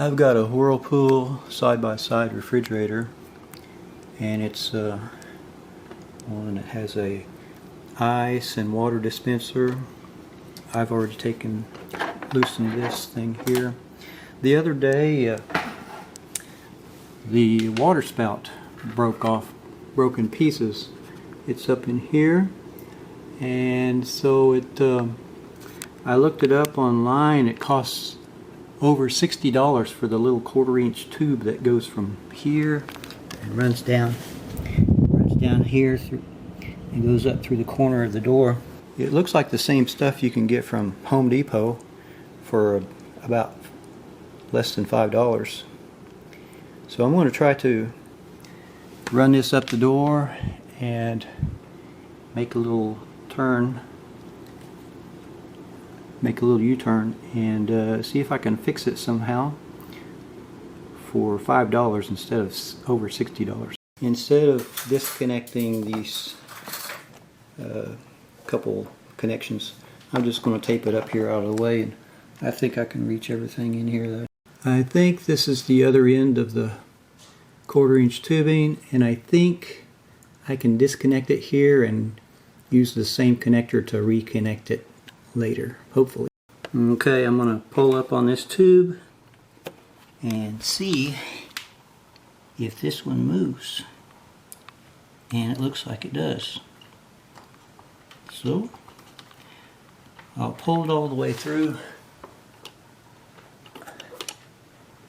I've got a Whirlpool side-by-side refrigerator, and it's one that has a ice and water dispenser. I've already loosened this thing here. The other day the water spout broke in pieces. It's up in here, and so I looked it up online. It costs over $60 for the little 1/4-inch tube that goes from here and runs down here through and goes up through the corner of the door. It looks like the same stuff you can get from Home Depot for about less than $5. So I'm going to try to run this up the door and make a little turn, make a little U-turn, and see if I can fix it somehow for $5 instead of over $60. Instead of disconnecting these couple connections, I'm just going to tape it up here out of the way, and I think I can reach everything in here though. I think this is the other end of the 1/4-inch tubing, and I think I can disconnect it here and use the same connector to reconnect it later, hopefully. Okay, I'm going to pull up on this tube and see if this one moves, and it looks like it does. So I'll pull it all the way through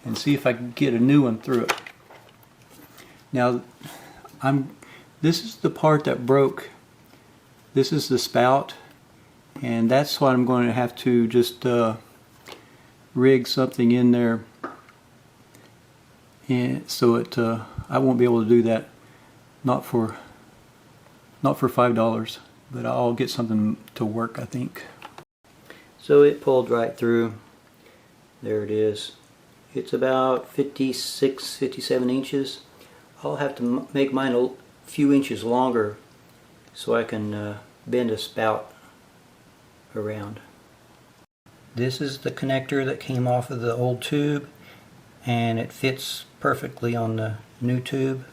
and see if I can get a new one through it. Now this is the part that broke. This is the spout, and that's what I'm going to have to just rig something in there, and so I won't be able to do that, not for $5, but I'll get something to work, I think. So it pulled right through. There it is. It's about 56, 57 inches. I'll have to make mine a few inches longer so I can bend a spout around. This is the connector that came off of the old tube, and it fits perfectly on the new tube.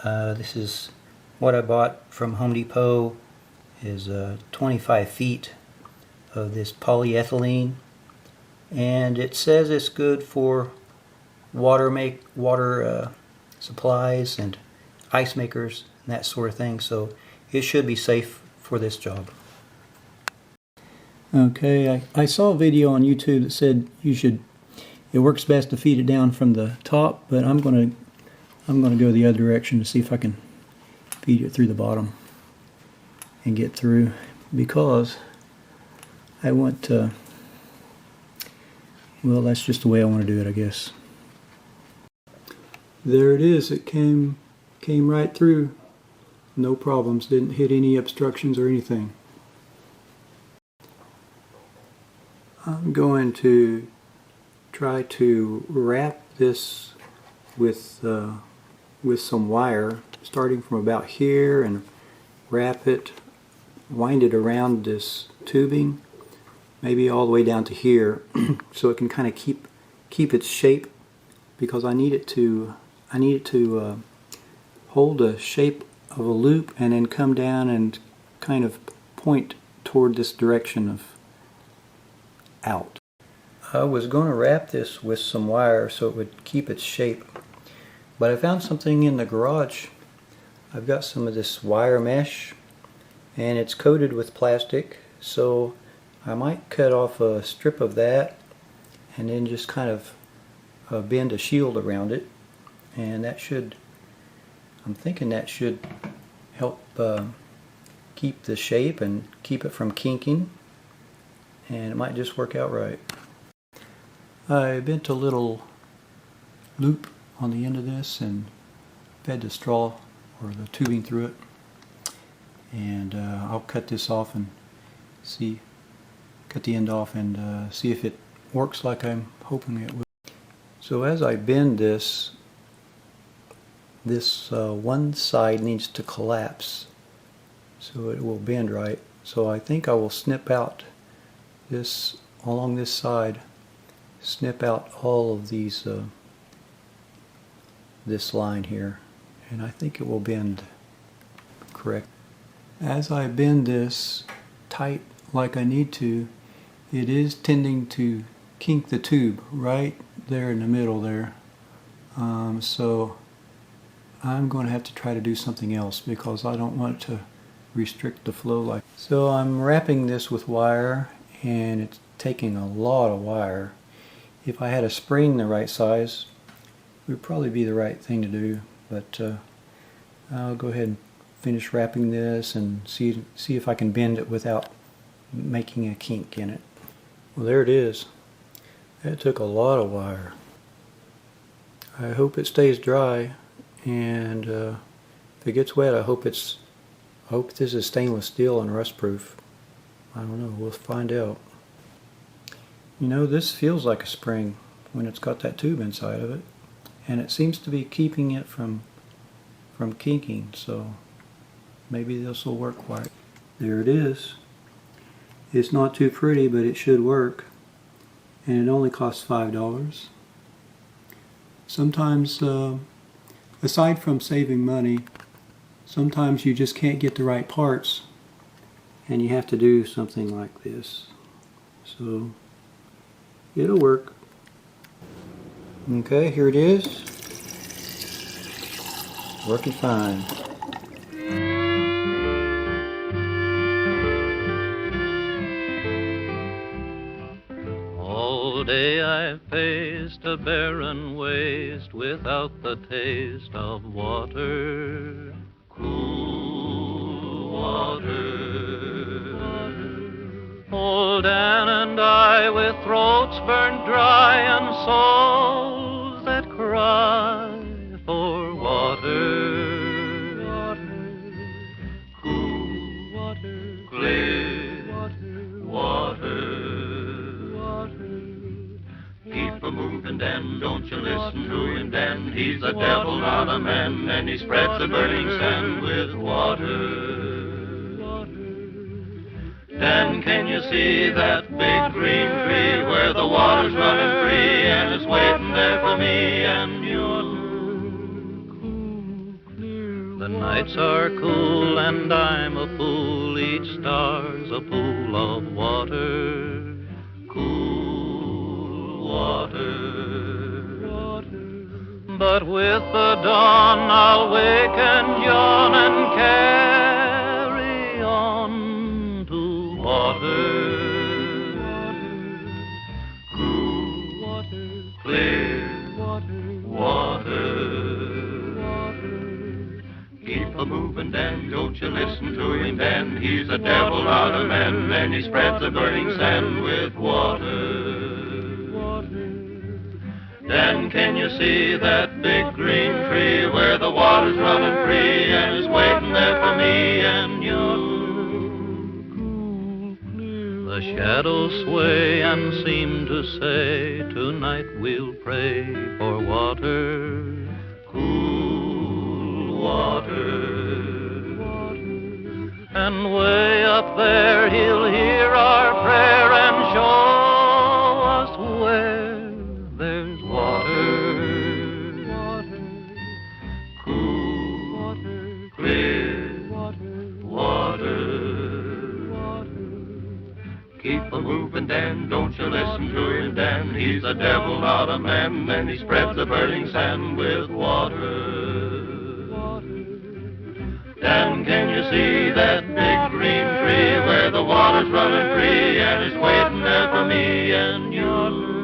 This is what I bought from Home Depot, is 25 feet of this polyethylene, and it says it's good for water supplies and ice makers and that sort of thing, so it should be safe for this job. Okay, I saw a video on YouTube that said it works best to feed it down from the top, but I'm gonna go the other direction to see if I can feed it through the bottom and get through, because I want to, well, that's just the way I want to do it, I guess. There it is. It came right through. No problems. Didn't hit any obstructions or anything. I'm going to try to wrap this with some wire, starting from about here, and wrap it, wind it around this tubing, maybe all the way down to here, so it can kind of keep its shape, because I need it to hold the shape of a loop and then come down and kind of point toward this direction of out. I was going to wrap this with some wire so it would keep its shape, but I found something in the garage. I've got some of this wire mesh, and it's coated with plastic, so I might cut off a strip of that and then just kind of bend a shield around it, and I'm thinking that should help keep the shape and keep it from kinking, and it might just work out right. I bent a little loop on the end of this and fed the straw or the tubing through it, and I'll cut this off and cut the end off and see if it works like I'm hoping it will. So as I bend this one side needs to collapse so it will bend right. So I think I will snip out this along this side snip out all of these, this line here, and I think it will bend correct. As I bend this tight like I need to, it is tending to kink the tube right there in the middle there. So I'm going to have to try to do something else because I don't want to restrict the flow like. So I'm wrapping this with wire, and it's taking a lot of wire. If I had a spring the right size, it would probably be the right thing to do, but I'll go ahead and finish wrapping this and see if I can bend it without making a kink in it. Well, there it is. That took a lot of wire. I hope it stays dry, and if it gets wet, I hope this is stainless steel and rust proof. I don't know, we'll find out. You know, this feels like a spring when it's got that tube inside of it, and it seems to be keeping it from kinking, so maybe this will work right. There it is. It's not too pretty, but it should work, and it only costs $5. Sometimes, aside from saving money, sometimes you just can't get the right parts, and you have to do something like this. So it'll work. Okay, here it is. Working fine. All day I've faced a barren waste without the taste of water, cool water. Old Dan and I, with throats burned dry and souls that cry for water, cool water, clear water. Keep a-moving, Dan, don't you listen to him, Dan. He's a devil, not a man, and he spreads the burning sand with water. Dan, can you see that big green tree where the water's running free and it's waiting there for me and you? The nights are cool and I'm a fool, each star's a pool of water, cool water. But with the dawn I'll wake and yawn and carry on to water, cool water, clear water. Keep a-moving, Dan, don't you listen to him, Dan. He's a devil, not a man, and he spreads the burning sand with water. Dan, can you see that big green tree where the water's running free and is waiting there for me and you? The shadows sway and seem to say, tonight we'll pray for water, cool water. And way up there he'll hear our prayer and show us where there's water, cool water, clear water. Keep a-moving, Dan, don't you listen to him, Dan. He's a devil, not a man, and he spreads the burning sand with water. Dan, can you see that big green tree where the water's running free and it's waiting there for me and you?